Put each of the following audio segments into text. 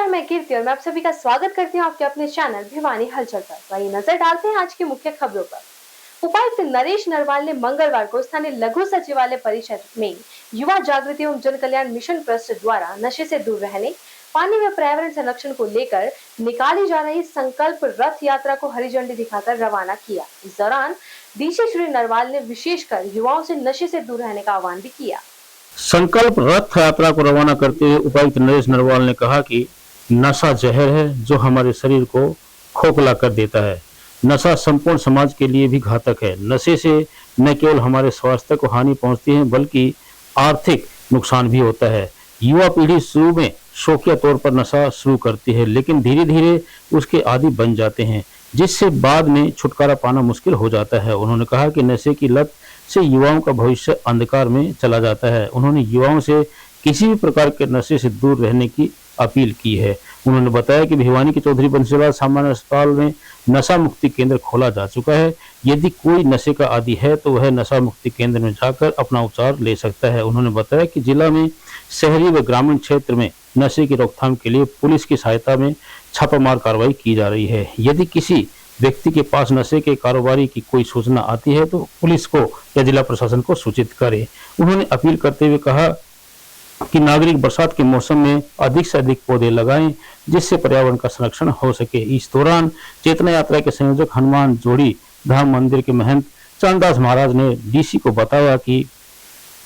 नमस्कार, मैं कीर्ति और मैं आप सभी का स्वागत करती हूँ आपके अपने चैनल भिवानी हलचल पर। वहीं नजर डालते हैं आज की मुख्य खबरों पर। उपायुक्त नरेश नरवाल ने मंगलवार को स्थानीय लघु सचिवालय परिसर में युवा जागृति एवं जन कल्याण मिशन ट्रस्ट द्वारा नशे से दूर रहने, पानी व पर्यावरण संरक्षण को लेकर निकाली जा रही संकल्प रथ यात्रा को हरी झंडी दिखाकर रवाना किया। इस दौरान डीसी श्री नरवाल ने विशेषकर युवाओं से नशे से दूर रहने का आह्वान भी किया। संकल्प रथ यात्रा को रवाना करते हुए उपायुक्त नरेश नरवाल ने कहा कि नशा जहर है जो हमारे शरीर को खोखला कर देता है। नशा संपूर्ण समाज के लिए भी घातक है। नशे से न केवल हमारे स्वास्थ्य को हानि पहुंचती है बल्कि आर्थिक नुकसान भी होता है। युवा पीढ़ी शुरू में शौकिया तौर पर नशा शुरू करती है लेकिन धीरे धीरे उसके आदी बन जाते हैं जिससे बाद में छुटकारा पाना मुश्किल हो जाता है। उन्होंने कहा कि नशे की लत से युवाओं का भविष्य अंधकार में चला जाता है। उन्होंने युवाओं से किसी भी प्रकार के नशे से दूर रहने की अपील की है। उन्होंने बताया कि भिवानी के चौधरी बंसीलाल सामान्य अस्पताल में नशा मुक्ति केंद्र खोला जा चुका है। यदि कोई नशे का आदी है तो वह नशा मुक्ति केंद्र में जाकर अपना उपचार ले सकता है। उन्होंने बताया कि जिला में शहरी व ग्रामीण क्षेत्र में नशे की रोकथाम के लिए पुलिस की सहायता में छापामार कार्रवाई की जा रही है। यदि किसी व्यक्ति के पास नशे के कारोबारी की कोई सूचना आती है तो पुलिस को या जिला प्रशासन को सूचित करे। उन्होंने अपील करते हुए कहा कि नागरिक बरसात के मौसम में अधिक से अधिक पौधे लगाएं जिससे पर्यावरण का संरक्षण हो सके। इस दौरान चेतना यात्रा के संयोजक हनुमान जोड़ी धाम मंदिर के महंत चरणदास महाराज ने डीसी को बताया कि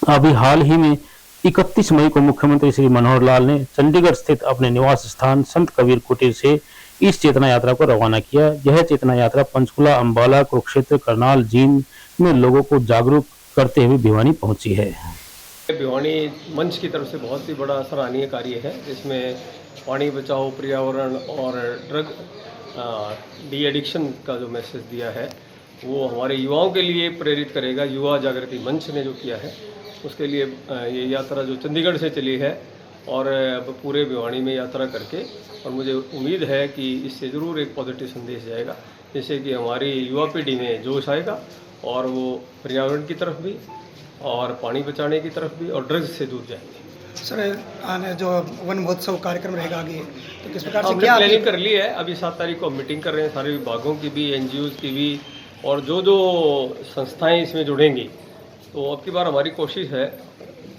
अभी हाल ही में 31 मई को मुख्यमंत्री श्री मनोहर लाल ने चंडीगढ़ स्थित अपने निवास स्थान संत कबीर कुटीर से इस चेतना यात्रा को रवाना किया। यह चेतना यात्रा पंचकुला, अंबाला, कुरुक्षेत्र, करनाल, जींद में लोगों को जागरूक करते हुए भिवानी पहुंची है। भिवानी मंच की तरफ से बहुत ही बड़ा सराहनीय कार्य है जिसमें पानी बचाओ, पर्यावरण और ड्रग डी एडिक्शन का जो मैसेज दिया है वो हमारे युवाओं के लिए प्रेरित करेगा। युवा जागृति मंच ने जो किया है उसके लिए ये यात्रा जो चंडीगढ़ से चली है और पूरे भिवानी में यात्रा करके, और मुझे उम्मीद है कि इससे ज़रूर एक पॉजिटिव संदेश जाएगा जिससे कि हमारी युवा पीढ़ी में जोश आएगा और वो पर्यावरण की तरफ भी और पानी बचाने की तरफ भी और ड्रग्स से दूर जाएंगे। सर, आने जो वन महोत्सव कार्यक्रम रहेगा आगे तो किस प्रकार से हमने प्लानिंग कर ली है। अभी 7 तारीख को हम मीटिंग कर रहे हैं सारे विभागों की भी, NGOs की भी, और जो जो संस्थाएं इसमें जुड़ेंगी। तो अब की बार हमारी कोशिश है,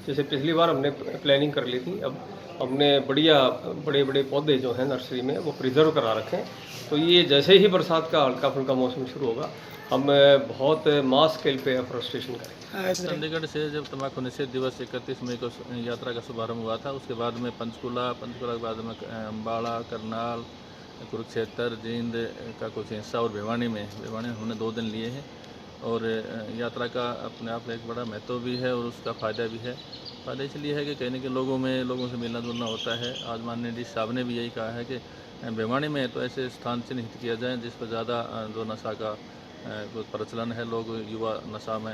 जैसे पिछली बार हमने प्लानिंग कर ली थी, अब हमने बड़े बड़े पौधे जो हैं नर्सरी में वो प्रिजर्व करा रखे हैं। तो ये जैसे ही बरसात का हल्का फुल्का मौसम शुरू होगा हम बहुत मास स्केल पे एफोरेस्टेशन करेंगे। चंडीगढ़ से जब तंबाकू निषेध दिवस 31 मई को यात्रा का शुभारंभ हुआ था, उसके बाद में पंचकुला के बाद में अम्बाड़ा, करनाल, कुरुक्षेत्र, जींद का कुछ हिस्सा और भिवानी हमने 2 दिन लिए हैं। और यात्रा का अपने आप एक बड़ा महत्व भी है और उसका फ़ायदा भी है। फ़ायदा इसलिए है कि कहने के लोगों से मिलना जुलना होता है। आज माननीय डी साहब ने भी यही कहा है कि भिवानी में तो ऐसे स्थान चिन्हित किया जाए जिस पर ज़्यादा जो नशा का प्रचलन है, लोग युवा नशा में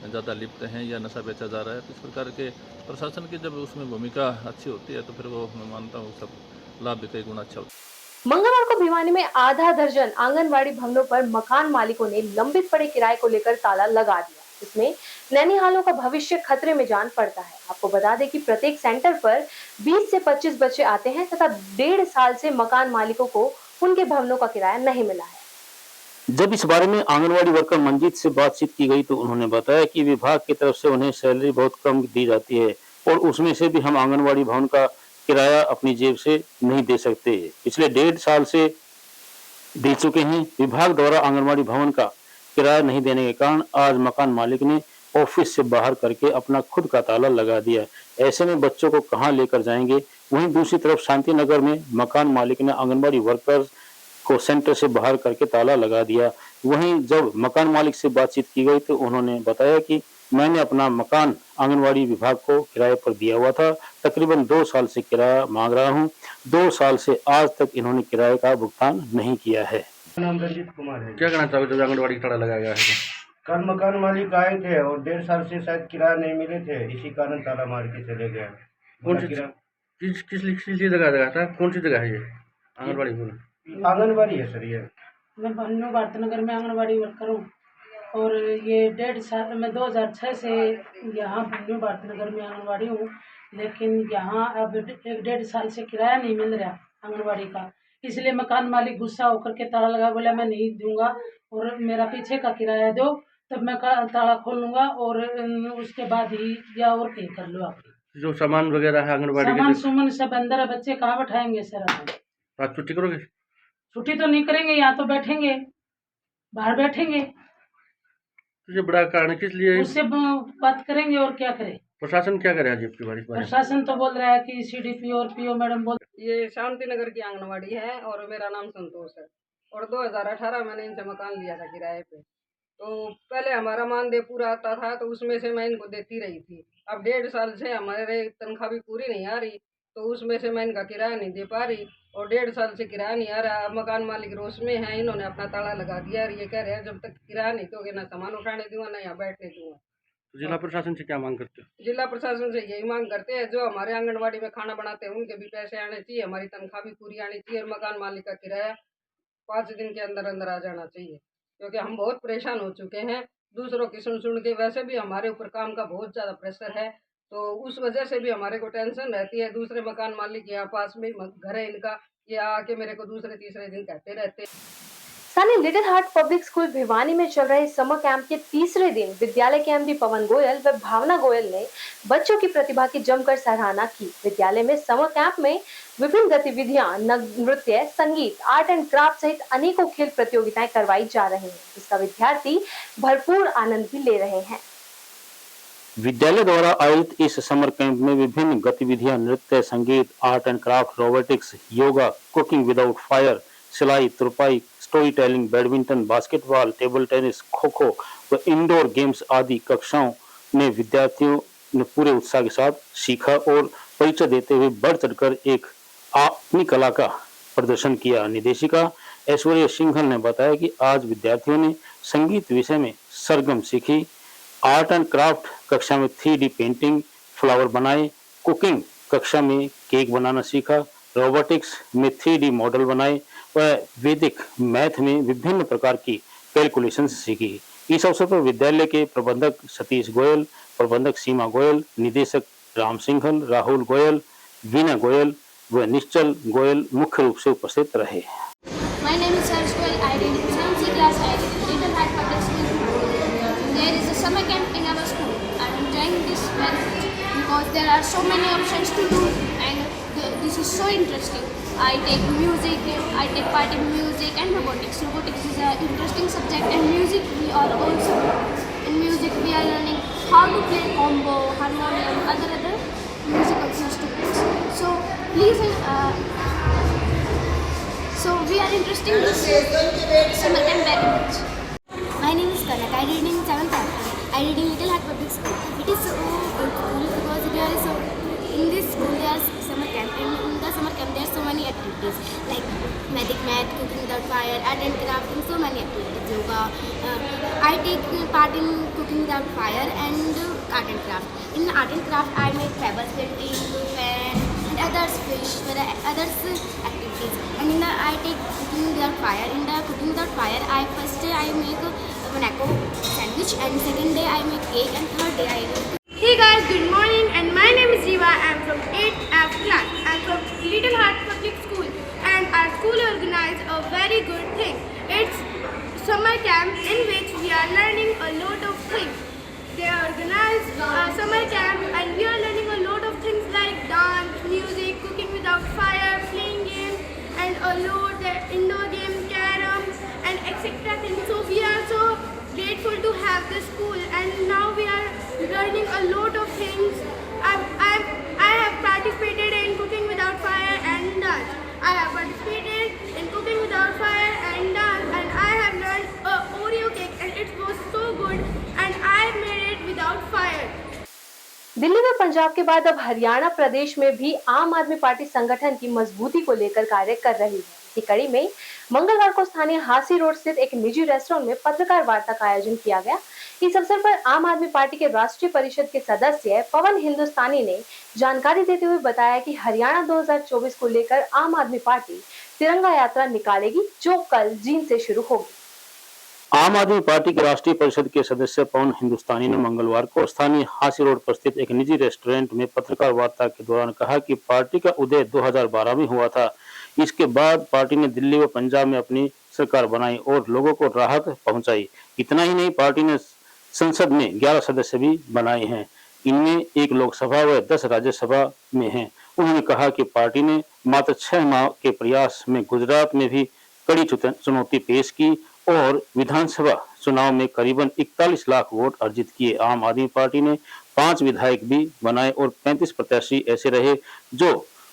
ज़्यादा लिप्त हैं या नशा बेचा जा रहा है। तो इस प्रकार के प्रशासन की जब उसमें भूमिका अच्छी होती है तो फिर वो मैं मानता हूँ सब लाभ भी कई गुना अच्छा होता है। मंगलवार को भिवानी में आधा दर्जन आंगनवाड़ी भवनों पर मकान मालिकों ने लंबित पड़े किराए को लेकर ताला लगा दिया। इसमें नैनीहालों का भविष्य खतरे में जान पड़ता है। आपको बता दें कि प्रत्येक सेंटर पर 20 से 25 बच्चे आते हैं तथा 1.5 साल से मकान मालिकों को उनके भवनों का किराया नहीं मिला है। जब इस बारे में आंगनवाड़ी वर्कर मंजीत से बातचीत की गई तो उन्होंने बताया कि विभाग की तरफ से उन्हें सैलरी बहुत कम दी जाती है और उसमें से भी हम आंगनवाड़ी भवन का किराया अपनी जेब से नहीं दे सकते। पिछले 1.5 साल से दे चुके हैं। विभाग द्वारा आंगनवाड़ी भवन का किराया नहीं देने के कारण आज मकान मालिक ने ऑफिस से बाहर करके अपना खुद का ताला लगा दिया। ऐसे में बच्चों को कहां लेकर जाएंगे। वहीं दूसरी तरफ शांति नगर में मकान मालिक ने आंगनवाड़ी वर्कर्स को सेंटर से बाहर करके ताला लगा दिया। वहीं जब मकान मालिक से बातचीत की गई तो उन्होंने बताया कि मैंने अपना मकान आंगनवाड़ी विभाग को किराए पर दिया हुआ था। तकरीबन 2 साल से किराया मांग रहा हूं। 2 साल से आज तक इन्होंने किराए का भुगतान नहीं किया है। नाम रंजीत कुमार है। क्या कहना चाहोगे जब आंगनवाड़ी का ताला लगाया गया है? कल मकान मालिक आए थे और 1.5 साल से शायद किराया नहीं मिले थे, इसी कारण ताला मार के चले गए। कौन सी किस जगह था? कौन सी जगह है ये आंगनवाड़ी भवन? आंगनबाड़ी है सर। ये मैं भन्नू भारतनगर में आंगनबाड़ी वर्कर हूँ और ये 1.5 साल में 2006 से यहाँ भन्नू भारतनगर में आंगनबाड़ी हूँ, लेकिन यहाँ अब 1.5 साल से किराया नहीं मिल रहा। आंगनबाड़ी का। इसलिए मकान मालिक गुस्सा होकर के ताला लगा, बोला मैं नहीं दूंगा और मेरा पीछे का किराया दो, तब मैं ताला खोलूंगा और उसके बाद ही या और कहीं कर लो आप। जो सामान वगैरह है आंगनबाड़ी सामान के, सुमन सब अंदर है, बच्चे कहाँ बैठाएंगे सर? आज छुट्टी करोगे? छुट्टी तो नहीं करेंगे, यहाँ तो बैठेंगे, बाहर बैठेंगे, तुझे बड़ा कारण किस लिए है? उससे बात करेंगे और क्या करें। प्रशासन क्या करे आज आपकी बारिश बारे में? प्रशासन तो बोल रहा है कि सीडीपी और पीओ मैडम बोल। ये शांति नगर की आंगनवाड़ी है और मेरा नाम संतोष है और 2018 मैंने इनसे मकान लिया था किराए पे। तो पहले हमारा मानदेय पूरा आता था तो उसमें से मैं इनको देती रही थी। अब 1.5 साल से हमारे तनख्वाह भी पूरी नहीं आ रही तो उसमें से मैं इनका किराया नहीं दे पा रही और 1.5 साल से किराया नहीं आ रहा। अब मकान मालिक रोष में है, इन्होंने अपना ताला लगा दिया और ये कह रहे हैं जब तक किराया नहीं दोगे ना सामान उठाने दूंगा ना यहाँ बैठने दूंगा। तो जिला प्रशासन से क्या मांग करते हो? जिला प्रशासन से यही मांग करते हैं जो हमारे आंगनबाड़ी में खाना बनाते हैं उनके भी पैसे आने चाहिए, हमारी तनख्वाह भी पूरी आनी चाहिए और मकान मालिक का किराया 5 दिन के अंदर अंदर आ जाना चाहिए क्योंकि हम बहुत परेशान हो चुके हैं। दूसरों की सुन के वैसे भी हमारे ऊपर काम का बहुत ज़्यादा प्रेशर है तो उस वजह से भी हमारे को टेंशन रहती है। दूसरे मकान मालिक यहाँ पास में घर है इनका, ये आके मेरे को दूसरे तीसरे दिन कहते रहते हैं। स्थानीय little heart public school Bhiwani में चल रहे समर कैंप के तीसरे दिन विद्यालय के एमडी पवन गोयल व भावना गोयल ने बच्चों की प्रतिभा की जमकर सराहना की। विद्यालय में समर कैंप में विभिन्न गतिविधियां, नृत्य, संगीत, आर्ट एंड क्राफ्ट सहित अनेकों खेल प्रतियोगिताएं करवाई जा रही हैं, जिसका विद्यार्थी भरपूर आनंद भी ले रहे हैं। विद्यालय द्वारा आयोजित इस समर कैंप में विभिन्न गतिविधियां, नृत्य, संगीत, art and craft, robotics, yoga, cooking without fire, सिलाई, तुरपाई, story telling, badminton, basketball, table tennis, kho kho व इंडोर गेम्स आदि कक्षाओं में विद्यार्थियों ने पूरे उत्साह के साथ सीखा और परिचय देते हुए बढ़ चढ़कर एक अपनी कला का प्रदर्शन किया। निदेशिका ऐश्वर्या सिंघल ने बताया कि आज विद्यार्थियों ने संगीत विषय में सरगम सीखी, आर्ट एंड क्राफ्ट कक्षा में 3D पेंटिंग, फ्लावर बनाए, कुकिंग कक्षा में केक बनाना सीखा, रोबोटिक्स में 3D मॉडल बनाए व वैदिक मैथ में विभिन्न प्रकार की कैलकुलेशन सीखी। इस अवसर पर विद्यालय के प्रबंधक सतीश गोयल, प्रबंधक सीमा गोयल, निदेशक राम सिंघल, राहुल गोयल, वीना गोयल व निश्चल गोयल मुख्य रूप से उपस्थित रहे। My name is Sarsh Goel. I read in 7th class at Little Hat Public School. There is a summer camp in our school. I am enjoying this very much because there are so many options to do and this is so interesting. I take music, I take part in music and robotics. Robotics is an interesting subject and music we are also. In music we are learning how to play combo, harmonium, other musical instruments. So please so we are interested in this summer camp very much. My name is Kanak. I read in 7th class. I read in Little Hat Public School. It is so cool because there is in this school there is summer camp and in the summer camp there are so many activities like magic math, cooking without fire, art and craft and so many activities. Yoga. I take part in cooking without fire and art and craft. In art and craft I make pebbles painting, pen and others fish, others activities. And in the I take cooking without fire. In the cooking without fire, first day I make a mango sandwich, and second day I make cake, and third day I make. Hey guys, good morning, and my name is Jiva. I am from 8th F class. I am from Little Heart Public School, and our school organized a very good thing. It's summer camp in which we are learning a lot of things. They organized a summer camp, and we are learning a lot of things like dance, music, cooking without fire, playing games, and a lot indoor game, carom, and etc. things. So we are so grateful to have this school, and now we are learning a lot of things. I have participated in cooking without fire and dance. I have participated in cooking without fire and dance, and I have learned Oreo cake, and it was so good, and I made it without fire. Delhi व पंजाब के बाद अब हरियाणा प्रदेश में भी आम आदमी party संगठन की मजबूती को लेकर कार्य कर रही है। इसी कड़ी में मंगलवार को स्थानीय हासी रोड स्थित एक निजी रेस्टोरेंट में पत्रकार वार्ता का आयोजन किया गया। इस अवसर पर आम आदमी पार्टी के राष्ट्रीय परिषद के सदस्य पवन हिंदुस्तानी ने जानकारी देते हुए बताया कि हरियाणा 2024 को लेकर आम आदमी पार्टी तिरंगा यात्रा निकालेगी, जो कल जींद से शुरू होगी। आम आदमी पार्टी के राष्ट्रीय परिषद के सदस्य पवन हिंदुस्तानी ने मंगलवार को स्थानीय हासी रोड पर स्थित एक निजी रेस्टोरेंट में पत्रकार वार्ता के दौरान कहा कि पार्टी का उदय 2012 में हुआ था। इसके बाद पार्टी ने दिल्ली व पंजाब में अपनी सरकार बनाई और लोगों को राहत पहुंचाई। इतना ही नहीं, पार्टी ने संसद में 11 सदस्य भी बनाए हैं। इनमें 1 लोकसभा व 10 राज्यसभा में हैं। उन्होंने कहा कि पार्टी ने मात्र 6 माह के प्रयास में गुजरात में भी कड़ी चुनौती पेश की और विधानसभा चुनाव में करीबन 41 लाख वोट अर्जित किए। आम आदमी पार्टी ने 5 विधायक भी बनाए और 35 प्रत्याशी ऐसे रहे जो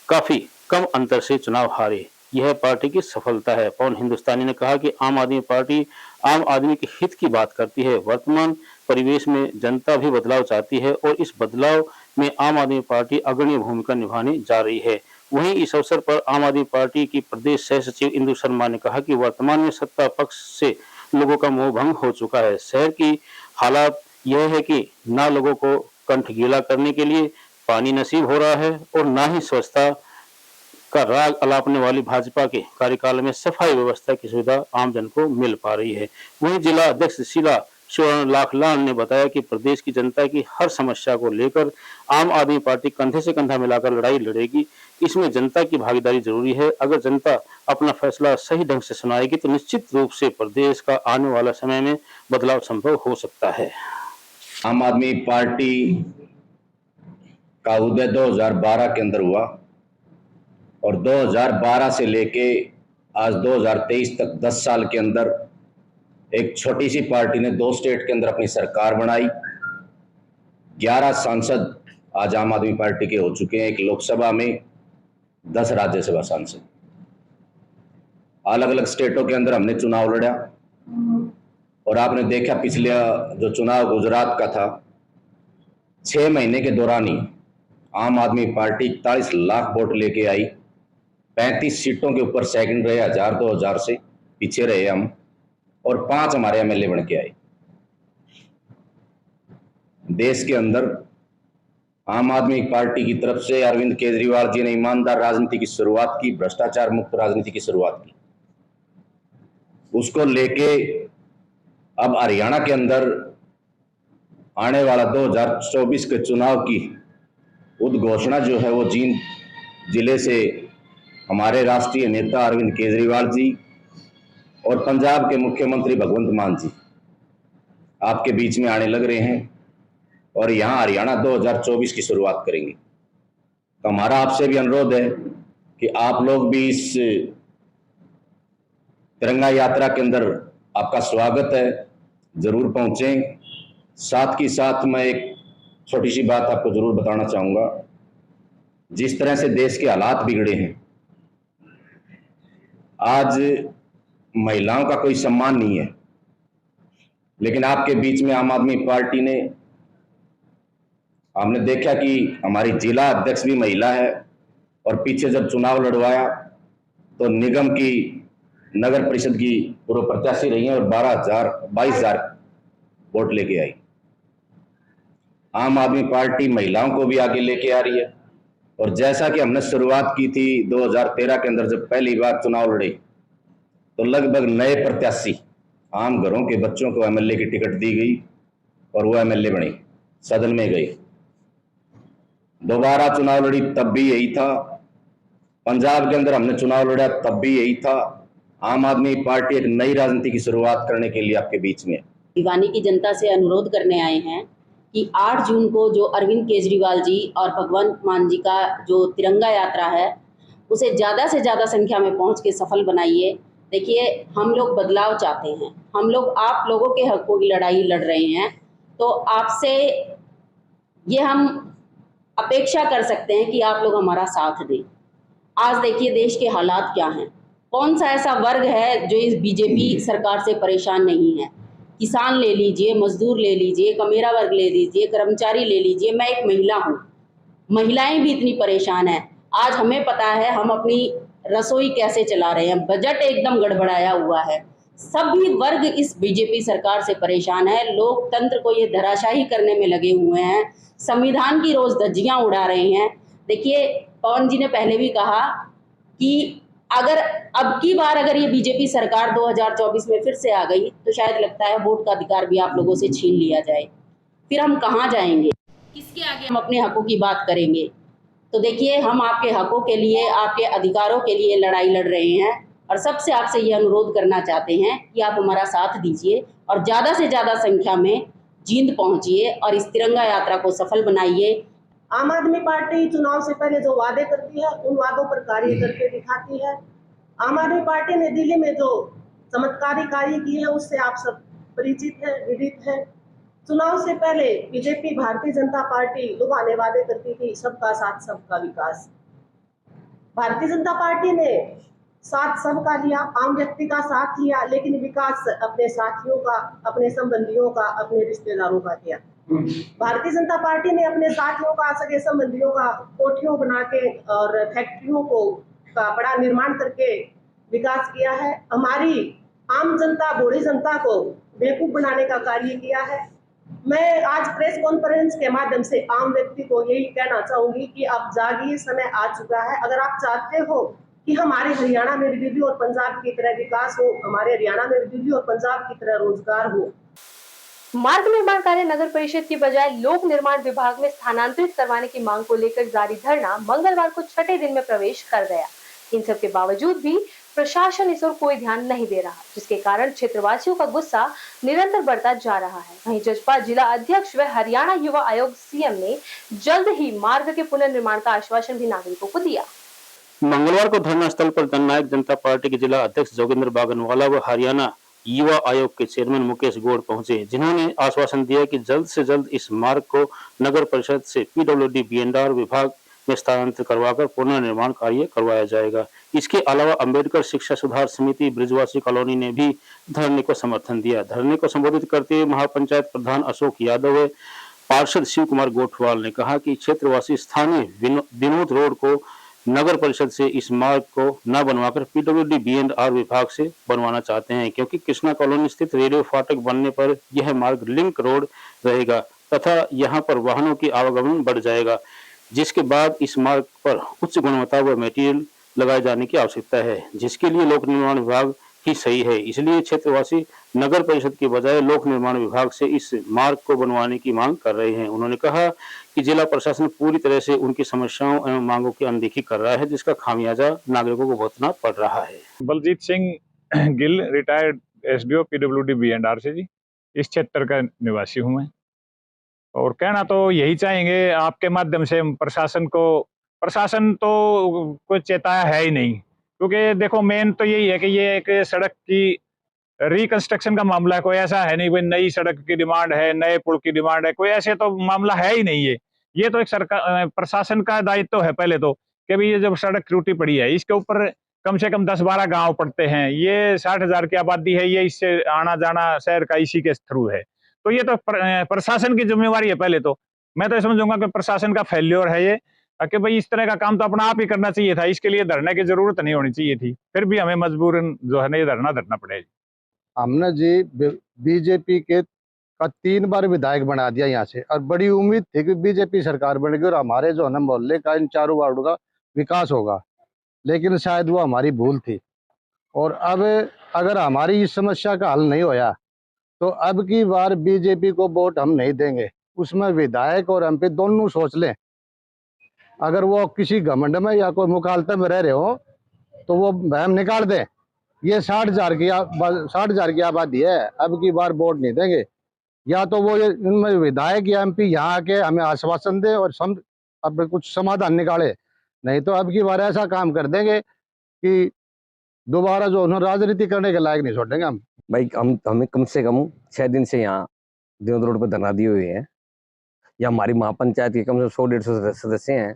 काफी कम अंतर से चुनाव हारे। यह पार्टी की सफलता है। पवन हिंदुस्तानी ने कहा कि आम आदमी पार्टी आम आदमी के हित की बात करती है। वर्तमान परिवेश में जनता भी बदलाव चाहती है और इस बदलाव में आम आदमी पार्टी अग्रणी भूमिका निभाने जा रही है। वहीं इस अवसर पर आम आदमी पार्टी की प्रदेश सह सचिव इंदु शर्मा ने कहा कि वर्तमान में सत्ता पक्ष से लोगों का मोह भंग हो चुका है। शहर की हालात यह है कि ना लोगों को कंठ गीला करने के लिए पानी नसीब हो रहा है और ना ही स्वच्छता का राग अलापने वाली भाजपा के कार्यकाल में सफाई व्यवस्था की सुविधा आमजन को मिल पा रही है। वहीं जिला अध्यक्ष शीला स्वर्ण लाखलान ने बताया कि प्रदेश की जनता की हर समस्या को लेकर आम आदमी पार्टी कंधे से कंधा मिलाकर लड़ाई लड़ेगी। इसमें जनता की भागीदारी जरूरी है। अगर जनता अपना फैसला सही ढंग से सुनाएगी तो निश्चित रूप से प्रदेश का आने वाला समय में बदलाव संभव हो सकता है। आम आदमी पार्टी का उदय 2012 के अंदर हुआ और 2012 से लेके आज 2023 तक 10 साल के अंदर एक छोटी सी पार्टी ने 2 स्टेट के अंदर अपनी सरकार बनाई। 11 सांसद आज आम आदमी पार्टी के हो चुके हैं। 1 लोकसभा में 10 राज्यसभा सांसद। अलग अलग स्टेटों के अंदर हमने चुनाव लड़ा और आपने देखा पिछले जो चुनाव गुजरात का था, 6 महीने के दौरान ही आम आदमी पार्टी 41 लाख वोट लेके आई। 35 सीटों के ऊपर सेकंड रहे, 1000-2000 से पीछे रहे हम, और 5 हमारे एमएलए बन के आए। देश के अंदर आम आदमी पार्टी की तरफ से अरविंद केजरीवाल जी ने ईमानदार राजनीति की शुरुआत की, भ्रष्टाचार मुक्त राजनीति की शुरुआत की। उसको लेके अब हरियाणा के अंदर आने वाला 2024 के चुनाव की उद्घोषणा जो है वो जींद जिले से हमारे राष्ट्रीय नेता अरविंद केजरीवाल जी और पंजाब के मुख्यमंत्री भगवंत मान जी आपके बीच में आने लग रहे हैं और यहाँ हरियाणा 2024 की शुरुआत करेंगे। तो हमारा आपसे भी अनुरोध है कि आप लोग भी इस तिरंगा यात्रा के अंदर आपका स्वागत है, जरूर पहुंचें। साथ ही साथ मैं एक छोटी सी बात आपको जरूर बताना चाहूंगा। जिस तरह से देश के हालात बिगड़े हैं, आज महिलाओं का कोई सम्मान नहीं है, लेकिन आपके बीच में आम आदमी पार्टी ने, हमने देखा कि हमारी जिला अध्यक्ष भी महिला है और पीछे जब चुनाव लड़वाया तो निगम की नगर परिषद की पूर्व प्रत्याशी रही हैं और 22,000 वोट लेके आई। आम आदमी पार्टी महिलाओं को भी आगे लेके आ रही है और जैसा कि हमने शुरुआत की थी 2013 के अंदर, जब पहली बार चुनाव लड़े तो लगभग नए प्रत्याशी आम घरों के बच्चों को एमएलए की टिकट दी गई और वो एमएलए बने, सदन में गए। दोबारा चुनाव लड़ी तब भी यही था। पंजाब के अंदर हमने चुनाव लड़ा तब भी यही था। आम आदमी पार्टी एक नई राजनीति की शुरुआत करने के लिए आपके बीच में भिवानी की जनता से अनुरोध करने आए हैं कि 8 जून को जो अरविंद केजरीवाल जी और भगवंत मान जी का जो तिरंगा यात्रा है उसे ज़्यादा से ज़्यादा संख्या में पहुंच के सफल बनाइए। देखिए, हम लोग बदलाव चाहते हैं, हम लोग आप लोगों के हकों की लड़ाई लड़ रहे हैं, तो आपसे ये हम अपेक्षा कर सकते हैं कि आप लोग हमारा साथ दें। आज देखिए देश के हालात क्या हैं। कौन सा ऐसा वर्ग है जो इस बीजेपी सरकार से परेशान नहीं है। किसान ले लीजिए, मजदूर ले लीजिए, कमेरा वर्ग ले लीजिए, कर्मचारी ले लीजिए। मैं एक महिला हूँ, महिलाएं भी इतनी परेशान हैं। आज हमें पता है हम अपनी रसोई कैसे चला रहे हैं, बजट एकदम गड़बड़ाया हुआ है। सभी वर्ग इस बीजेपी सरकार से परेशान है। लोकतंत्र को ये धराशाही करने में लगे हुए हैं, संविधान की रोज धज्जियां उड़ा रहे हैं। देखिए, पवन जी ने पहले भी कहा कि अगर अब की बार अगर ये बीजेपी सरकार 2024 में फिर से आ गई तो शायद लगता है वोट का अधिकार भी आप लोगों से छीन लिया जाए। फिर हम कहाँ जाएंगे, किसके आगे हम अपने हकों की बात करेंगे। तो देखिए, हम आपके हकों के लिए, आपके अधिकारों के लिए लड़ाई लड़ रहे हैं और सबसे आपसे ये अनुरोध करना चाहते हैं कि आप हमारा साथ दीजिए और ज़्यादा से ज़्यादा संख्या में जींद पहुंचिए और इस तिरंगा यात्रा को सफल बनाइए। आम आदमी पार्टी चुनाव से पहले जो वादे करती है उन वादों पर कार्य करके दिखाती है। आम आदमी पार्टी ने दिल्ली में जो चमत्कारी कार्य किए हैं उससे आप सब परिचित हैं, विदित हैं। चुनाव से पहले बीजेपी भारतीय जनता पार्टी लुभाने वादे करती थी, सबका साथ सबका विकास। भारतीय जनता पार्टी ने साथ सबका लिया, आम व्यक्ति का साथ लिया, लेकिन विकास अपने साथियों का, अपने संबंधियों का, अपने रिश्तेदारों का किया। भारतीय जनता पार्टी ने अपने साथियों का, सगे संबंधियों का कोठियों बना के और फैक्ट्रियों का बड़ा निर्माण करके विकास किया है। हमारी आम जनता, बूढ़ी जनता को बेवकूफ बनाने का कार्य किया है। मैं आज प्रेस कॉन्फ्रेंस के माध्यम से आम व्यक्ति को यही कहना चाहूंगी कि आप जागिए, समय आ चुका है। अगर आप चाहते हो कि हमारे हरियाणा में भी दिल्ली और पंजाब की तरह विकास हो, हमारे हरियाणा में भी दिल्ली और पंजाब की तरह रोजगार हो। मार्ग निर्माण कार्य नगर परिषद की बजाय लोक निर्माण विभाग में स्थानांतरित करवाने की मांग को लेकर जारी धरना मंगलवार को छठे दिन में प्रवेश कर गया। इन सब के बावजूद भी प्रशासन इस ओर कोई ध्यान नहीं दे रहा, जिसके कारण क्षेत्रवासियों का गुस्सा निरंतर बढ़ता जा रहा है। वहीं जसपा जिला अध्यक्ष व हरियाणा युवा आयोग सीएम ने जल्द ही मार्ग के पुनर्निर्माण का आश्वासन भी नागरिकों को दिया। मंगलवार को धरना स्थल पर जननायक जनता पार्टी के जिला अध्यक्ष जोगिंदर बागनवाला व हरियाणा युवा आयोग के चेयरमैन मुकेश गौड़ पहुंचे, जिन्होंने आश्वासन दिया कि जल्द से जल्द इस मार्ग को नगर परिषद से पीडब्ल्यूडी बीएंडआर विभाग में स्थानांतरित करवाकर पुनर्निर्माण कार्य करवाया जाएगा। इसके अलावा अंबेडकर शिक्षा सुधार समिति ब्रिजवासी कॉलोनी ने भी धरने को समर्थन दिया। धरने को संबोधित करते हुए महापंचायत प्रधान अशोक यादव व पार्षद शिव कुमार गोठवाल ने कहा कि क्षेत्रवासी स्थानीय विनोद रोड को नगर परिषद से इस मार्ग को न बनवाकर पीडब्ल्यूडी बीएंडआर विभाग से बनवाना चाहते हैं, क्योंकि कृष्णा कॉलोनी स्थित रेडियो फाटक बनने पर यह मार्ग लिंक रोड रहेगा तथा यहां पर वाहनों की आवागमन बढ़ जाएगा, जिसके बाद इस मार्ग पर उच्च गुणवत्ता व मटेरियल लगाए जाने की आवश्यकता है, जिसके लिए लोक निर्माण विभाग ही सही है। इसलिए क्षेत्रवासी नगर परिषद के बजाय लोक निर्माण विभाग से इस मार्ग को बनवाने की मांग कर रहे हैं। उन्होंने कहा कि जिला प्रशासन पूरी तरह से उनकी समस्याओं एवं मांगों की अनदेखी कर रहा है, जिसका खामियाजा नागरिकों को भुगतना पड़ रहा है। Baljeet Singh Gill, retired SDO PWD B and R से जी, इस क्षेत्र का निवासी हूं मैं। और कहना तो यही चाहेंगे आपके माध्यम से प्रशासन तो कोई चेताया है ही नहीं, क्योंकि देखो मेन तो यही है कि ये एक सड़क की रिकंस्ट्रक्शन का मामला है, कोई ऐसा है नहीं भाई नई सड़क की डिमांड है, नए पुल की डिमांड है, कोई ऐसे तो मामला है ही नहीं। ये तो एक सरकार प्रशासन का दायित्व है पहले तो, कि भाई ये जब सड़क टूटी पड़ी है इसके ऊपर कम से कम 10-12 गांव पड़ते हैं, ये 60,000 की आबादी है, ये इससे आना जाना शहर का इसी के थ्रू है, तो ये तो प्रशासन की जिम्मेवारी है पहले तो। मैं तो समझूंगा कि प्रशासन का फेल्योर है ये, कि भाई इस तरह का काम तो अपना आप ही करना चाहिए था, इसके लिए धरने की जरूरत नहीं होनी चाहिए थी, फिर भी हमें मजबूरन जो है ना ये धरना पड़ेगा। हमने जी बीजेपी के का 3 बार विधायक बना दिया यहाँ से, और बड़ी उम्मीद थी कि बीजेपी सरकार बनेगी और हमारे जो है ना मोहल्ले का इन चारों वार्डों का विकास होगा, लेकिन शायद वो हमारी भूल थी। और अब अगर हमारी इस समस्या का हल नहीं होया तो अब की बार बीजेपी को वोट हम नहीं देंगे। उसमें विधायक और एमपी दोनों सोच लें, अगर वो किसी घमंड में या कोई मुखालते में रह रहे हो तो वो बहम निकाल दें। ये 60,000 की आबादी है, अब की बार वोट नहीं देंगे। या तो वो इनमें विधायक या एमपी यहाँ आके हमें आश्वासन दे और अब कुछ समाधान निकाले, नहीं तो अब की बार ऐसा काम कर देंगे कि दोबारा जो उन्होंने राजनीति करने के लायक नहीं छोड़ेंगे हम। भाई हमें कम से कम 6 दिन से यहाँ दिनोद रोड पर धरना दिए हुए हैं। या हमारी महापंचायत के कम से कम 100-150 सदस्य हैं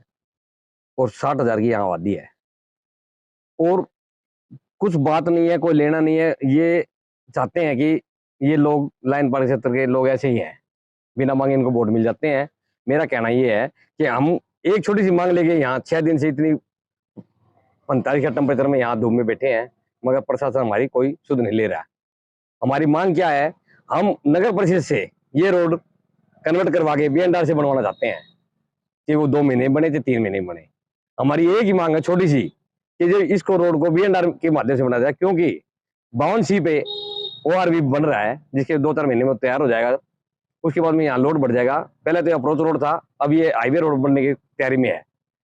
और 60,000 की यहाँ आबादी है, और कुछ बात नहीं है, कोई लेना नहीं है। ये चाहते हैं कि ये लोग लाइन पार्क क्षेत्र के लोग ऐसे ही हैं, बिना मांगे इनको वोट मिल जाते हैं। मेरा कहना ये है कि हम एक छोटी सी मांग लेके यहाँ 6 दिन से इतनी 45 का टेम्परेचर में यहाँ धूप में बैठे हैं, मगर प्रशासन हमारी कोई सुध नहीं ले रहा। हमारी मांग क्या है, हम नगर परिषद से ये रोड कन्वर्ट करवा के बीएंडआर से बनवाना चाहते हैं, कि वो 2 महीने बने, 3 महीने बने। हमारी एक ही मांग है छोटी सी, कि जो इसको रोड को बीएंडआर के माध्यम से बनाया जाए, क्योंकि 52C पे ORV बन रहा है, जिसके 2-4 महीने में तैयार हो जाएगा। उसके बाद में यहाँ लोड बढ़ जाएगा। पहले तो अप्रोच रोड था, अब ये हाईवे रोड बनने की तैयारी में है।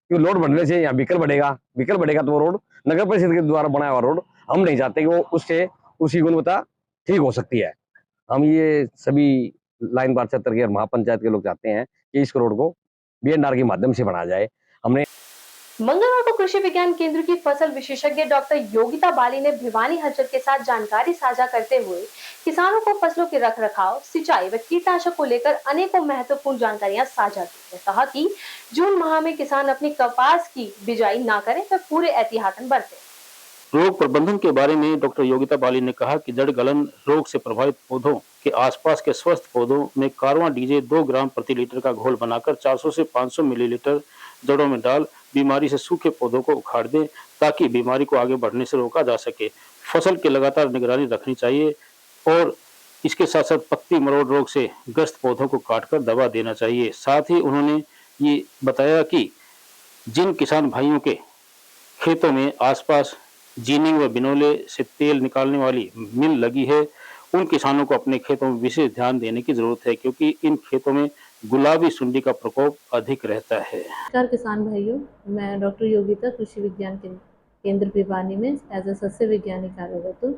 क्योंकि लोड बढ़ने से यहाँ व्हीकल बढ़ेगा तो वो रोड नगर परिषद के द्वारा बनाया हुआ रोड हम नहीं चाहते कि वो उससे उसकी गुणवत्ता ठीक हो सकती है। हम ये सभी लाइन बार 76 के और महापंचायत के लोग चाहते हैं कि इस रोड को बीएनआर के माध्यम से बनाया जाए। हमने मंगलवार को कृषि विज्ञान केंद्र की फसल विशेषज्ञ डॉक्टर योगिता बाली ने भिवानी हलचल के साथ जानकारी साझा करते हुए किसानों को फसलों के रखरखाव, सिंचाई व कीटनाशक को लेकर अनेकों महत्वपूर्ण जानकारियां साझा की। कहा कि जून माह में किसान अपनी कपास की बिजाई ना करें व पूरे एहतियातन बरतें। रोग प्रबंधन के बारे में डॉक्टर योगिता बाली ने कहा कि जड़ गलन रोग से प्रभावित पौधों के आसपास के स्वस्थ पौधों में कारवां डीजे 2 ग्राम प्रति लीटर का घोल बनाकर 400 से 500 मिलीलीटर जड़ों में डाल बीमारी से सूखे पौधों को उखाड़ दें ताकि बीमारी को आगे बढ़ने से रोका जा सके। फसल की लगातार निगरानी रखनी चाहिए और इसके साथ साथ पत्ती मरोड़ रोग से ग्रस्त पौधों को काटकर दवा देना चाहिए। साथ ही उन्होंने ये बताया कि जिन किसान भाइयों के खेतों में आसपास जीनिंग व बिनोले से तेल निकालने वाली मिल लगी है, उन किसानों को अपने खेतों में विशेष ध्यान देने की जरूरत है क्योंकि इन खेतों में गुलाबी सुंडी का प्रकोप अधिक रहता है। नमस्कार किसान भाइयों, मैं डॉक्टर योगिता कृषि विज्ञान केंद्र भिवानी में एज ए सस्य विज्ञानी कार्यरत हूँ।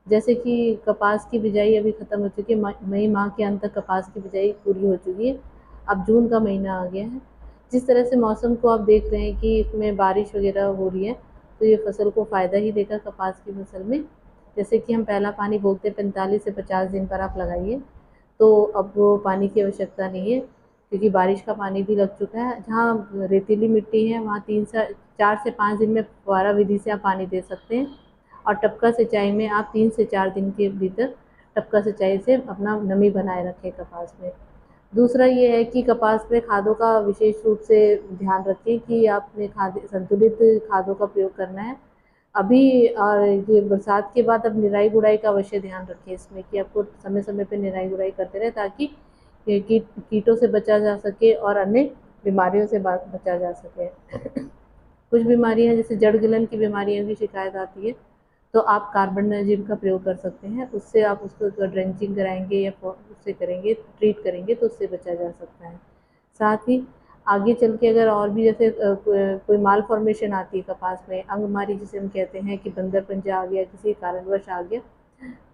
जैसे कि कपास की बिजाई अभी खत्म हो चुकी है, मई माह के अंत तक कपास की बिजाई पूरी हो चुकी है। अब जून का महीना आ गया है। जिस तरह से मौसम को आप देख रहे हैं कि इसमें बारिश वगैरह हो रही है तो ये फसल को फ़ायदा ही देगा कपास की फसल में। जैसे कि हम पहला पानी बोलते हैं 45 से 50 दिन पर आप लगाइए, तो अब वो पानी की आवश्यकता नहीं है क्योंकि बारिश का पानी भी लग चुका है। जहाँ रेतीली मिट्टी है वहाँ 4 से 5 दिन में फुहारा विधि से आप पानी दे सकते हैं और टपका सिंचाई में आप 3 से 4 दिन के भीतर टपका सिंचाई से अपना नमी बनाए रखें कपास में। दूसरा ये है कि कपास में खादों का विशेष रूप से ध्यान रखें कि आपने संतुलित खादों का प्रयोग करना है। अभी और ये बरसात के बाद अब निराई गुड़ाई का अवश्य ध्यान रखें इसमें कि आपको समय समय पे निराई गुड़ाई करते रहे ताकि कीटों से बचा जा सके और अन्य बीमारियों से बचा जा सके। कुछ बीमारियां जैसे जड़ गलन की बीमारियों की शिकायत आती है तो आप कार्बनडाजिम का प्रयोग कर सकते हैं। उससे आप उसको ड्रेंचिंग कराएंगे या उससे करेंगे ट्रीट करेंगे तो उससे बचा जा सकता है। साथ ही आगे चल के अगर और भी जैसे कोई माल फॉर्मेशन आती है कपास में, अंगमारी जिसे हम कहते हैं कि बंदर पंजा आ गया, किसी कारणवश आ गया,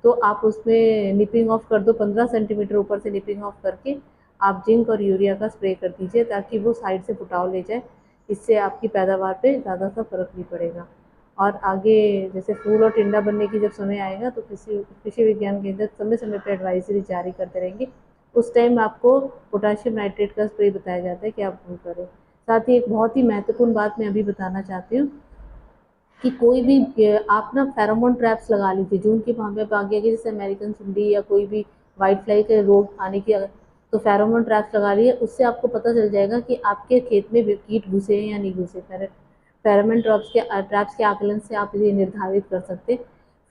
तो आप उसमें निपिंग ऑफ कर दो। 15 सेंटीमीटर ऊपर से निपिंग ऑफ करके आप जिंक और यूरिया का स्प्रे कर दीजिए ताकि वो साइड से फुटाव ले जाए। इससे आपकी पैदावार पे ज़्यादा सा फर्क नहीं पड़ेगा। और आगे जैसे फूल और टिंडा बनने की जब समय आएगा तो कृषि विज्ञान केंद्र समय समय पर एडवाइजरी जारी करते रहेंगे। उस टाइम आपको पोटाशियम नाइट्रेट का स्प्रे बताया जाता है कि आप वो करें। साथ ही एक बहुत ही महत्वपूर्ण बात मैं अभी बताना चाहती हूँ कि कोई भी आप ना फेरोमोन ट्रैप्स लगा लीजिए। जून के माह में आगे जैसे अमेरिकन सुंडी या कोई भी वाइट फ्लाई के रोग आने की तो फेरोमोन ट्रैप्स लगा लीजिए। उससे आपको पता चल जाएगा कि आपके खेत में कीट घुसे हैं या नहीं घुसे। फेरोमोन ट्रैप्स के आकलन से आप ये निर्धारित कर सकते।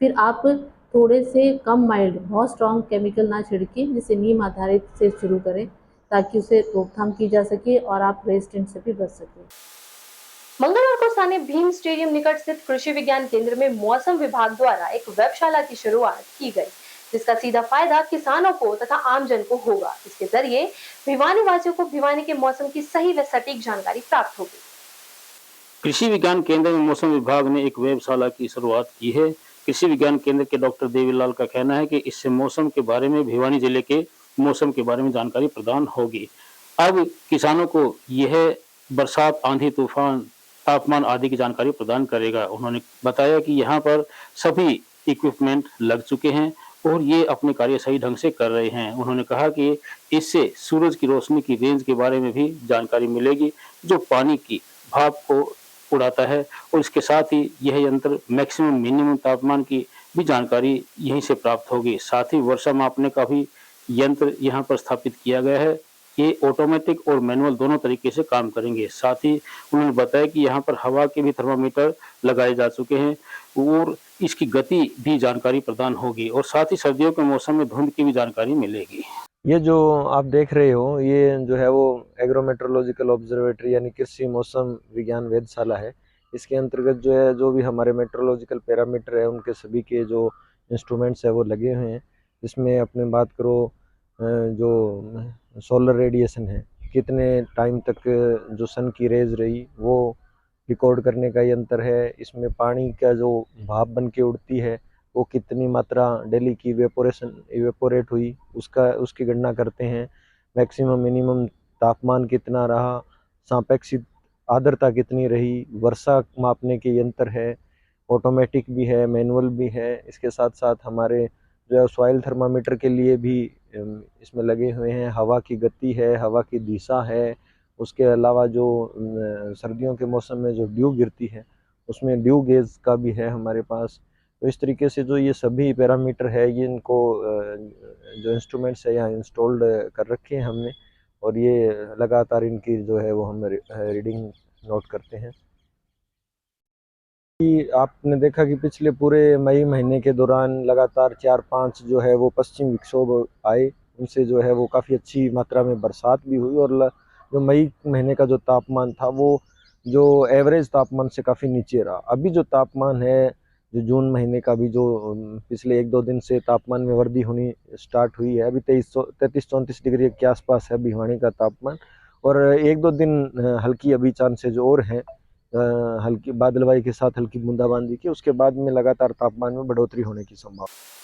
फिर आप थोड़े से कम माइल्ड, बहुत स्ट्रॉन्ग केमिकल ना छिड़के, जैसे नीम आधारित से शुरू करें ताकि उसे रोकथाम की जा सके और आप रेजिस्टेंट से भी बच सकें। मंगलवार को स्थानीय भीम स्टेडियम निकट स्थित कृषि विज्ञान केंद्र में मौसम विभाग द्वारा एक वेबशाला की शुरुआत की गई जिसका सीधा फायदा किसानों को तथा आमजन को होगा। इसके जरिए भिवानी वासियों को भिवानी के मौसम की सही व सटीक जानकारी प्राप्त होगी। कृषि विज्ञान केंद्र में मौसम विभाग ने एक वेबशाला की शुरुआत की है। कृषि विज्ञान केंद्र के डॉक्टर देवीलाल का कहना है कि इससे मौसम के बारे में, भिवानी जिले के मौसम के बारे में जानकारी प्रदान होगी। अब किसानों को यह बरसात, आंधी, तूफान, तापमान आदि की जानकारी प्रदान करेगा। उन्होंने बताया कि यहाँ पर सभी इक्विपमेंट लग चुके हैं और ये अपने कार्य सही ढंग से कर रहे हैं। उन्होंने कहा कि इससे सूरज की रोशनी की रेंज के बारे में भी जानकारी मिलेगी जो पानी की भाप को उड़ाता है और इसके साथ ही यह यंत्र मैक्सिमम मिनिमम तापमान की भी जानकारी यहीं से प्राप्त होगी। साथ ही वर्षा मापने का भी यंत्र यहाँ पर स्थापित किया गया है। ये ऑटोमेटिक और मैनुअल दोनों तरीके से काम करेंगे। साथ ही उन्होंने बताया कि यहाँ पर हवा के भी थर्मामीटर लगाए जा चुके हैं और इसकी गति भी जानकारी प्रदान होगी और साथ ही सर्दियों के मौसम में धुंध की भी जानकारी मिलेगी। ये जो आप देख रहे हो ये जो है वो एग्रोमेट्रोलॉजिकल ऑब्जर्वेटरी यानी कृषि मौसम विज्ञान वेधशाला है। इसके अंतर्गत जो है जो भी हमारे मेट्रोलॉजिकल पैरामीटर है उनके सभी के जो इंस्ट्रूमेंट्स है वो लगे हुए हैं। इसमें अपने बात करो जो सोलर रेडिएशन है कितने टाइम तक जो सन की रेज रही वो रिकॉर्ड करने का यंत्र है। इसमें पानी का जो भाप बन के उड़ती है वो कितनी मात्रा डेली की इवेपोरेट हुई उसकी गणना करते हैं। मैक्सिमम मिनिमम तापमान कितना रहा, सापेक्षिक आर्द्रता कितनी रही, वर्षा मापने के यंत्र है, ऑटोमेटिक भी है, मैनुअल भी है। इसके साथ साथ हमारे जो सॉइल थर्मामीटर के लिए भी इसमें लगे हुए हैं। हवा की गति है, हवा की दिशा है, उसके अलावा जो सर्दियों के मौसम में जो ड्यू गिरती है उसमें ड्यू गेज का भी है हमारे पास। तो इस तरीके से जो ये सभी पैरामीटर है ये इनको जो इंस्ट्रूमेंट्स है यहाँ इंस्टॉल्ड कर रखे हैं हमने, और ये लगातार इनकी जो है वो हम रीडिंग नोट करते हैं। आपने देखा कि पिछले पूरे मई महीने के दौरान लगातार 4-5 जो है वो पश्चिम विक्षोभ आए, उनसे जो है वो काफ़ी अच्छी मात्रा में बरसात भी हुई, और जो मई महीने का जो तापमान था वो जो एवरेज तापमान से काफ़ी नीचे रहा। अभी जो तापमान है जो जून महीने का भी जो पिछले 1-2 दिन से तापमान में वृद्धि होनी स्टार्ट हुई है, अभी 33-34 डिग्री के आसपास है भिवानी का तापमान, और 1-2 दिन हल्की अभी चांसेज और हैं हल्की बादलवाई के साथ हल्की बूंदाबांदी की, उसके बाद में लगातार तापमान में बढ़ोतरी होने की संभावना।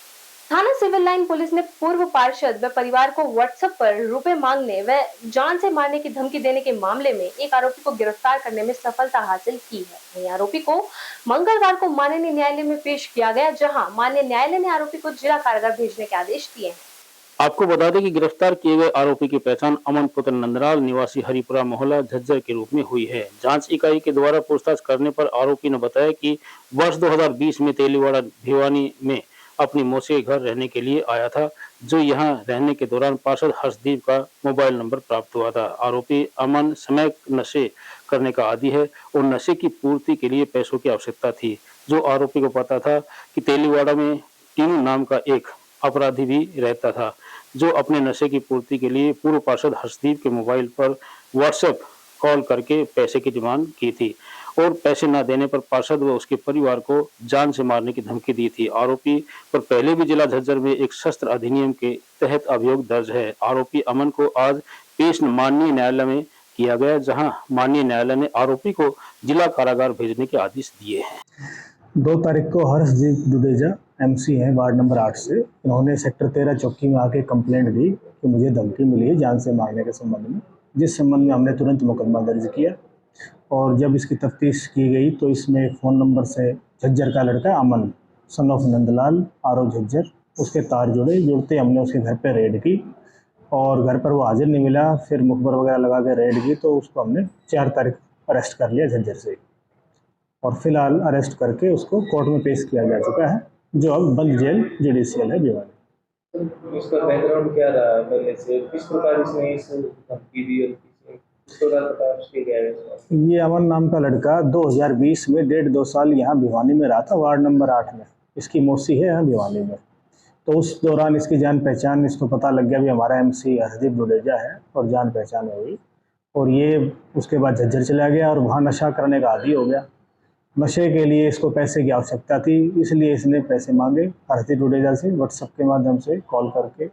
थाना सिविल लाइन पुलिस ने पूर्व पार्षद व परिवार को व्हाट्सएप पर रुपए मांगने व जान से मारने की धमकी देने के मामले में एक आरोपी को गिरफ्तार करने में सफलता हासिल की है। वहीं आरोपी को मंगलवार को माननीय न्यायालय में पेश किया गया, जहां माननीय न्यायालय ने आरोपी को जिला कारागार भेजने के आदेश दिए हैं। आपको बता दें कि गिरफ्तार किए गए आरोपी की पहचान अमन पुत्र नंदलाल निवासी हरिपुरा मोहल्ला झज्जर के रूप में हुई है। जांच इकाई के द्वारा पूछताछ करने पर आरोपी ने बताया कि वर्ष 2020 में तेलीवाड़ा भिवानी में अपनी मौसी के घर रहने के लिए आया था, जो यहां रहने के दौरान पार्षद हर्षदीप का मोबाइल नंबर प्राप्त हुआ था। आरोपी अमन समय नशे करने का आदी है और नशे की पूर्ति के लिए पैसों की आवश्यकता थी। जो आरोपी को पता था कि तेलीवाड़ा में टीनू नाम का एक अपराधी भी रहता था, जो अपने नशे की पूर्ति के लिए पूर्व पार्षद हर्षदीप के मोबाइल पर व्हाट्सएप कॉल करके पैसे की डिमांड की थी और पैसे न देने पर पार्षद व उसके परिवार को जान से मारने की धमकी दी थी। आरोपी पर पहले भी जिला झज्जर में एक शस्त्र अधिनियम के तहत अभियोग दर्ज है। आरोपी अमन को आज पेश माननीय न्यायालय में किया गया, जहां माननीय न्यायालय ने आरोपी को जिला कारागार भेजने के आदेश दिए हैं। 2 तारीख को हर्षदीप दुडेजा एमसी हैं वार्ड नंबर 8 से, इन्होंने सेक्टर 13 चौकी में आके कंप्लेंट दी कि मुझे धमकी मिली है जान से मारने के संबंध में, जिस संबंध में हमने तुरंत मुकदमा दर्ज किया। और जब इसकी तफ्तीश की गई तो इसमें एक फ़ोन नंबर से झज्जर का लड़का अमन सन ऑफ नंदलाल आरो झज्जर, उसके तार जुड़ते हमने उसके घर पर रेड की और घर पर वो हाजिर नहीं मिला। फिर मुखबर वगैरह लगा के रेड की तो उसको हमने 4 तारीख अरेस्ट कर लिया झज्जर से, और फिलहाल अरेस्ट करके उसको कोर्ट में पेश किया जा चुका है, जो अब बंद जेल जुडिशियल है भिवानी। इसका बैकग्राउंड क्या रहा पहले से, किस प्रकार इसने इस धमकी दी और किस प्रकार पता उसके क्या है? ये अमन नाम का लड़का 2020 में 1.5-2 साल यहाँ भिवानी में रहा था वार्ड नंबर 8 में। इसकी मौसी है यहाँ भिवानी में, तो उस दौरान इसकी जान पहचान, इसको पता लग गया भी हमारा एमसी हरदीप दुडेजा है और जान पहचान हुई, और ये उसके बाद झज्जर चला गया और वहाँ नशा करने का आदी हो गया। नशे के लिए इसको पैसे की आवश्यकता थी, इसलिए इसने पैसे मांगे हर्षदीप दुडेजा से व्हाट्सएप के माध्यम से कॉल करके।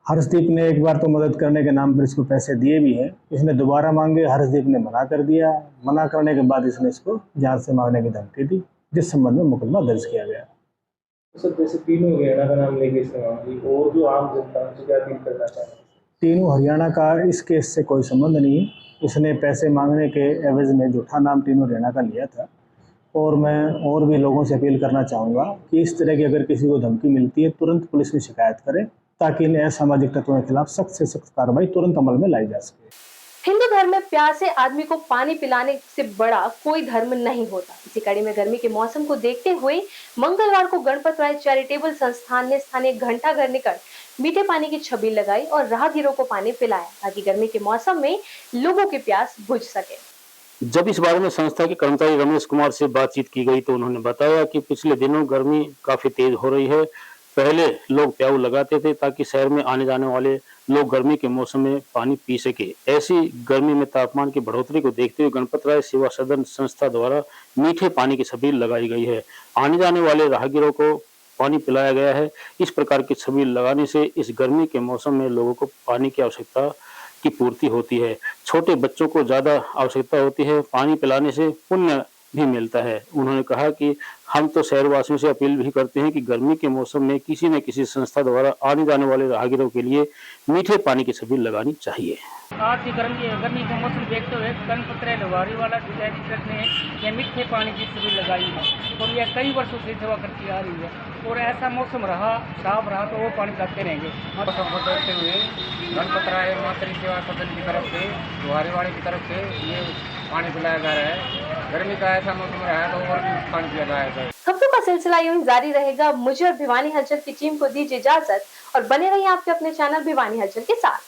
हर्षदीप ने एक बार तो मदद करने के नाम पर इसको पैसे दिए भी हैं, इसने दोबारा मांगे, हर्षदीप ने मना कर दिया। मना करने के बाद इसने इसको जान से मारने की धमकी दी, जिस संबंध में मुकदमा दर्ज किया गया। सर जैसे तीनों हरियाणा का नाम लेके इसने मांगी, और जो आम जनता उनसे क्या अपील करना चाहेंगे? तीनों हरियाणा का इस केस से कोई संबंध नहीं है। इसने पैसे मांगने के एवज में झूठा नाम तीनों हरियाणा का लिया था, और मैं और भी लोगों से अपील करना चाहूँगा कि इस तरह की अगर किसी को धमकी मिलती है तुरंत पुलिस में शिकायत करें, ताकि इन असामाजिक तत्वों के खिलाफ सख्त से सख्त कार्रवाई तुरंत अमल में लाई जा सके। हिंदू धर्म में प्यासे आदमी को पानी पिलाने से बड़ा कोई धर्म नहीं होता। इसी कड़ी में गर्मी के मौसम को देखते हुए मंगलवार को गणपत राय चैरिटेबल संस्थान ने स्थानीय घंटा घर निकट मीठे पानी की छबील लगाई और राहगीरों को पानी पिलाया, ताकि गर्मी के मौसम में लोगों की प्यास बुझ सके। जब इस बारे में संस्था के कर्मचारी रमेश कुमार से बातचीत की गई तो उन्होंने बताया कि पिछले दिनों गर्मी काफी तेज हो रही है। पहले लोग प्याऊ लगाते थे ताकि शहर में आने जाने वाले लोग गर्मी के मौसम में पानी पी सके। ऐसी गर्मी में तापमान की बढ़ोतरी को देखते हुए गणपत राय सेवा सदन संस्था द्वारा मीठे पानी की छबील लगाई गई है। आने जाने वाले राहगीरों को पानी पिलाया गया है। इस प्रकार की छबील लगाने से इस गर्मी के मौसम में लोगों को पानी की आवश्यकता की पूर्ति होती है। छोटे बच्चों को ज्यादा आवश्यकता होती है, पानी पिलाने से पुण्य भी मिलता है। उन्होंने कहा कि हम तो शहरवासियों से अपील भी करते हैं कि गर्मी के मौसम में किसी न किसी संस्था द्वारा आने जाने वाले राहगीरों के लिए मीठे पानी की छबील लगानी चाहिए। आज की गर्मी का मौसम देखते हुए कनपत्र लोहारी वाला ट्रक ने यह मीठे पानी की छबील लगाई है और यह कई वर्षों से सेवा करती आ रही है और ऐसा मौसम रहा, साफ रहा तो वो पानी पिलाते रहेंगे। मौसम को देखते हुए कनपत्र मातृ सेवा सदन की तरफ से, लोहारी वाले की तरफ से ये पानी पिलाया जा रहा है। गर्मी का ऐसा मौसम रहा है तो और भी पानी पिलाया जाएगा। खबरों का सिलसिला यूं ही जारी रहेगा। मुझे और भिवानी हलचल की टीम को दीजिए इजाजत और बने रहिए आपके अपने चैनल भिवानी हलचल के साथ।